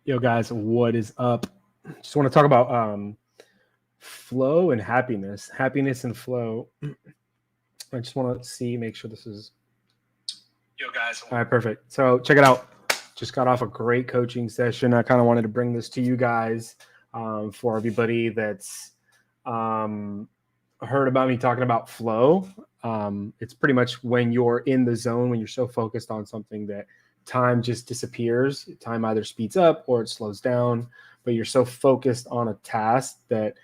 Yo, guys, what is up? Just want to talk about flow and happiness. Happiness and flow. I just want to make sure this is. Yo, guys. All right, perfect. So check it out. Just got off a great coaching session. I kind of wanted to bring this to you guys for everybody that's heard about me talking about flow. It's pretty much when you're in the zone, when you're so focused on something that time just disappears. Time either speeds up or it slows down, but you're so focused on a task that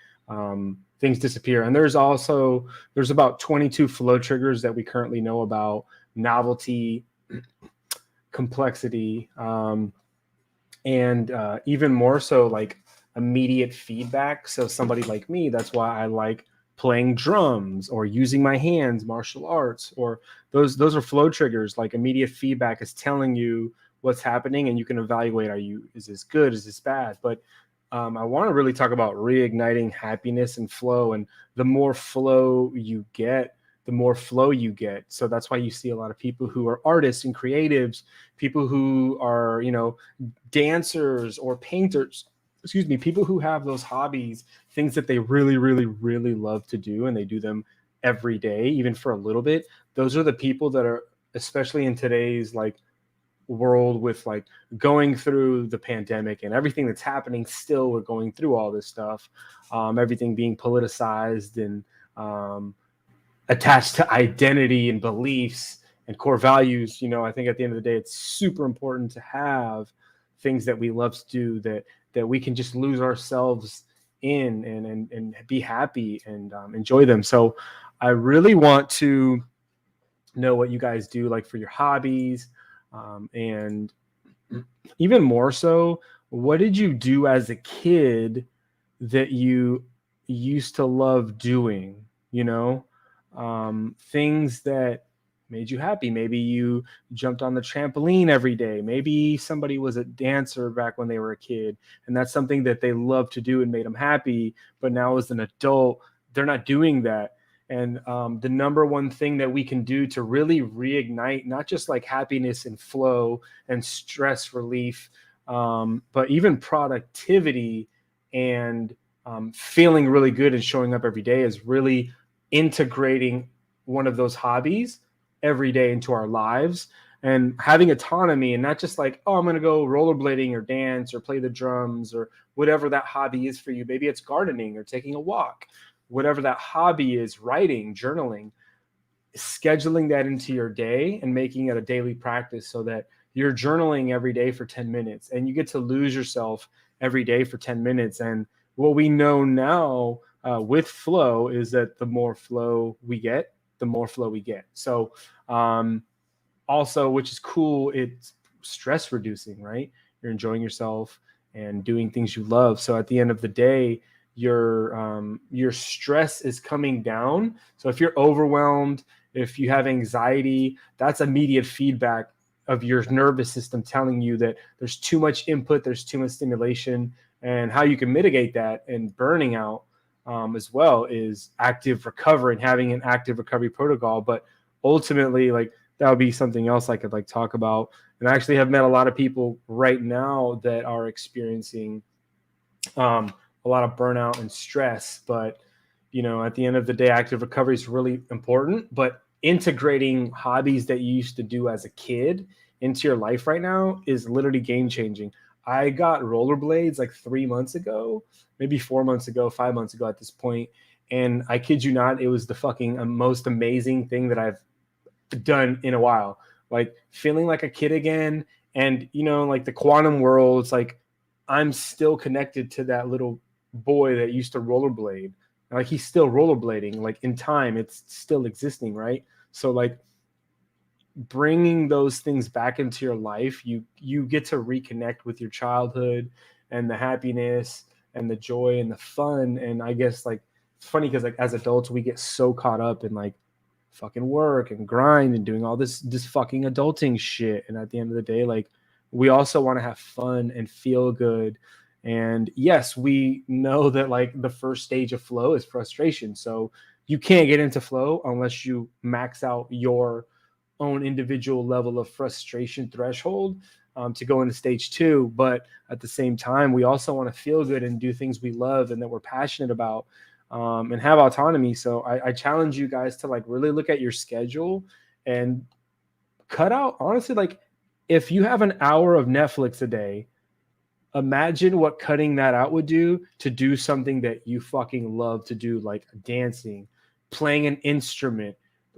things disappear. And there's about 22 flow triggers that we currently know about: novelty, complexity, and even more so like immediate feedback. So somebody like me, that's why I like playing drums or using my hands, martial arts, or those are flow triggers. Like immediate feedback is telling you what's happening and you can evaluate, is this good, is this bad? But I want to really talk about reigniting happiness and flow. And the more flow you get, the more flow you get. So that's why you see a lot of people who are artists and creatives, people who are, dancers or painters, people who have those hobbies, things that they really, really, really love to do, and they do them every day, even for a little bit. Those are the people that are, especially in today's like world with like going through the pandemic and everything that's happening, still we're going through all this stuff, everything being politicized and attached to identity and beliefs and core values. I think at the end of the day, it's super important to have things that we love to do that we can just lose ourselves in and be happy and enjoy them. So I really want to know what you guys do, like for your hobbies, and even more so, what did you do as a kid that you used to love doing? Things that made you happy. Maybe you jumped on the trampoline every day. Maybe somebody was a dancer back when they were a kid, and that's something that they loved to do and made them happy. But now as an adult, they're not doing that. And the number one thing that we can do to really reignite, not just like happiness and flow and stress relief, but even productivity and feeling really good and showing up every day, is really integrating one of those hobbies every day into our lives and having autonomy, and not just like, oh, I'm going to go rollerblading or dance or play the drums or whatever that hobby is for you. Maybe it's gardening or taking a walk, whatever that hobby is, writing, journaling, scheduling that into your day and making it a daily practice so that you're journaling every day for 10 minutes and you get to lose yourself every day for 10 minutes. And what we know now with flow is that the more flow we get, the more flow we get. So also, which is cool, it's stress reducing, right? You're enjoying yourself and doing things you love. So at the end of the day, your stress is coming down. So if you're overwhelmed, if you have anxiety, that's immediate feedback of your nervous system telling you that there's too much input, there's too much stimulation. And how you can mitigate that and burning out as well is active recovery and having an active recovery protocol. But ultimately, like, that would be something else I could like talk about. And I actually have met a lot of people right now that are experiencing a lot of burnout and stress. But at the end of the day, active recovery is really important. But integrating hobbies that you used to do as a kid into your life right now is literally game changing. I got rollerblades like 3 months ago, maybe 4 months ago, 5 months ago at this point. And I kid you not, it was the fucking most amazing thing that I've done in a while. Like feeling like a kid again. And, like the quantum world, it's like I'm still connected to that little boy that used to rollerblade. Like he's still rollerblading, like in time, it's still existing, right? So like bringing those things back into your life, you get to reconnect with your childhood and the happiness and the joy and the fun. And I guess like it's funny because like as adults, we get so caught up in like fucking work and grind and doing all this fucking adulting shit. And at the end of the day, like we also want to have fun and feel good. And yes, we know that like the first stage of flow is frustration. So you can't get into flow unless you max out your own individual level of frustration threshold. to go into stage 2. But at the same time, we also want to feel good and do things we love and that we're passionate about, and have autonomy. So I challenge you guys to like really look at your schedule and cut out, honestly, like if you have an hour of Netflix a day, imagine what cutting that out would do to do something that you fucking love to do, like dancing, playing an instrument,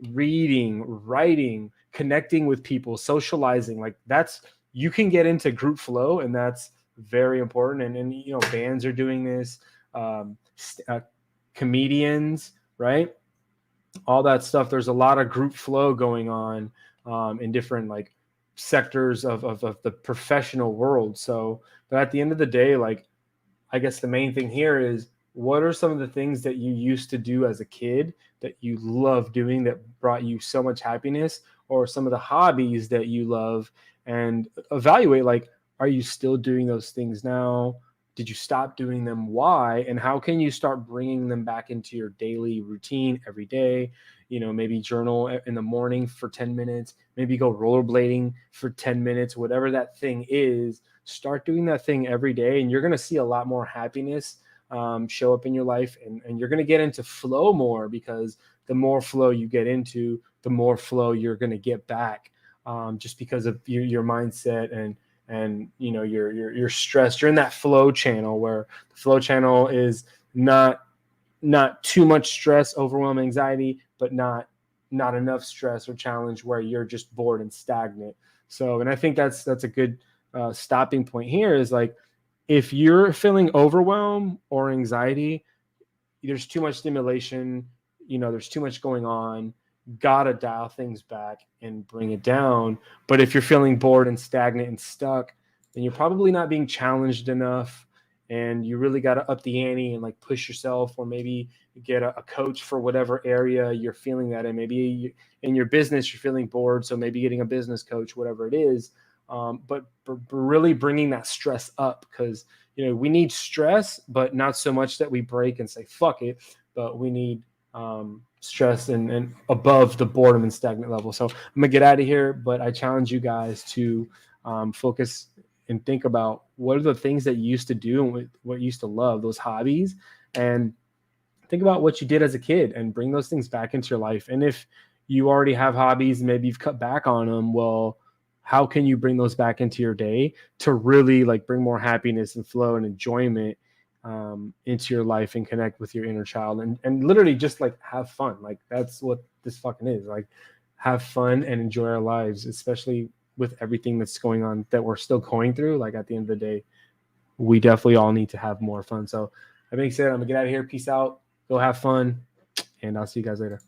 reading, writing, connecting with people, socializing. Like that's, you can get into group flow, and that's very important. And you know, bands are doing this, um, comedians, right? All that stuff. There's a lot of group flow going on, in different like sectors of the professional world. So, but at the end of the day, like I guess the main thing here is, what are some of the things that you used to do as a kid that you love doing that brought you so much happiness, or some of the hobbies that you love, and evaluate like, are you still doing those things now? Did you stop doing them? Why? And how can you start bringing them back into your daily routine every day? You know, maybe journal in the morning for 10 minutes, maybe go rollerblading for 10 minutes, whatever that thing is. Start doing that thing every day, and you're going to see a lot more happiness show up in your life, and you're going to get into flow more, because the more flow you get into, the more flow you're going to get back, just because of your mindset, and you know, you're stressed. You're in that flow channel, where the flow channel is not too much stress, overwhelm, anxiety, but not enough stress or challenge where you're just bored and stagnant. So, and I think that's a good stopping point here, is like, if you're feeling overwhelm or anxiety, there's too much stimulation, you know, there's too much going on. Gotta dial things back and bring it down. But if you're feeling bored and stagnant and stuck, then you're probably not being challenged enough, and you really got to up the ante and like push yourself, or maybe get a coach for whatever area you're feeling that in. Maybe in your business you're feeling bored, so maybe getting a business coach, whatever it is. But really bringing that stress up, because you know, we need stress, but not so much that we break and say fuck it, but we need stress and above the boredom and stagnant level. So I'm gonna get out of here, but I challenge you guys to focus and think about, what are the things that you used to do and what you used to love, those hobbies, and think about what you did as a kid and bring those things back into your life. And if you already have hobbies, maybe you've cut back on them, well, how can you bring those back into your day to really like bring more happiness and flow and enjoyment into your life, and connect with your inner child, and literally just like have fun. Like that's what this fucking is, like have fun and enjoy our lives, especially with everything that's going on that we're still going through. Like at the end of the day, we definitely all need to have more fun. So that being said, I'm gonna get out of here. Peace out. Go have fun. And I'll see you guys later.